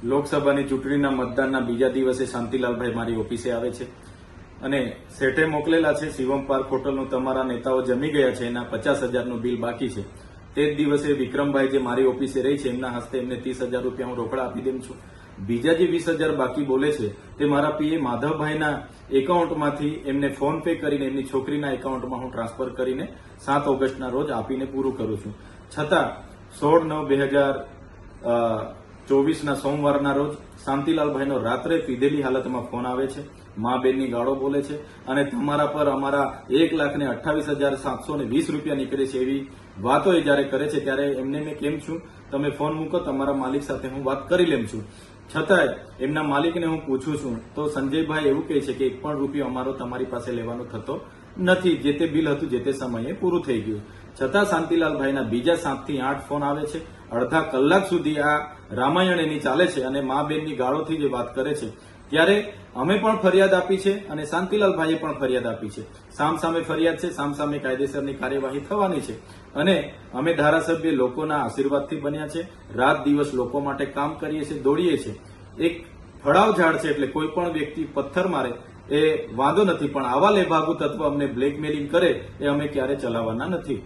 લોકસભાની ચૂંટણીના મતદાનના બીજા દિવસે શાંતિલાલભાઈ મારી ઓફિસે આવે છે અને શેઠે મોકલેલા છે શિવમ પાર્ક હોટલનું તમારા નેતાઓ જમી ગયા છે, એના 50,000નું બિલ બાકી છે. તે જ દિવસે વિક્રમભાઈ જે મારી ઓફિસે રહી છે એમના હસ્તે એમને 30,000 રૂપિયા હું રોકડા આપી દઉં છું. બીજા જે 20,000 બાકી બોલે છે તે મારા પીએ માધવભાઈના એકાઉન્ટમાંથી એમને ફોન પે કરીને એમની છોકરીના એકાઉન્ટમાં હું ટ્રાન્સફર કરીને 7 ઓગસ્ટના રોજ આપીને પૂરું કરું છું. છતાં 16/9/2024ના સોમવારના રોજ શાંતિલાલભાઈનો રાત્રે પીધેલી હાલતમાં ફોન આવે છે, મા બેનની ગાળો બોલે છે અને તમારા પર અમારા 1,28,720 રૂપિયા નીકળે છે એવી વાતો એ જયારે કરે છે ત્યારે એમને મેં કેમ છું, તમે ફોન મૂકો, તમારા માલિક સાથે હું વાત કરી લેમ છું. છતાંય એમના માલિકને હું પૂછું છું તો સંજયભાઈ એવું કહે છે કે 1 પણ રૂપિયો અમારો તમારી પાસે લેવાનો થતો નથી, જે તે બિલ હતું જે તે સમયે પૂરું થઈ ગયું. છતાં શાંતિલાલભાઈના બીજા 7 થી 8 ફોન આવે છે. અડધા કલાક સુધી આ રામાયણ એની ચાલે છે અને મા બેનની ગાળોથી જે વાત કરે છે ત્યારે અમે પણ ફરિયાદ આપી છે અને શાંતિલાલભાઈએ પણ ફરિયાદ આપી છે. સામસામે ફરિયાદ છે, સામસામે કાયદેસરની કાર્યવાહી થવાની છે અને અમે ધારાસભ્ય લોકોના આશીર્વાદથી બન્યા છે. રાત દિવસ લોકો માટે કામ કરીએ છીએ, દોડીએ છીએ. એક ફળાવ ઝાડ છે એટલે કોઈ પણ વ્યક્તિ પથ્થર મારે એ વાંધો નથી, પણ આવા લેભાગુ તત્વ અમને બ્લેકમેલિંગ કરે એ અમે ક્યારે ચલાવવાના નથી.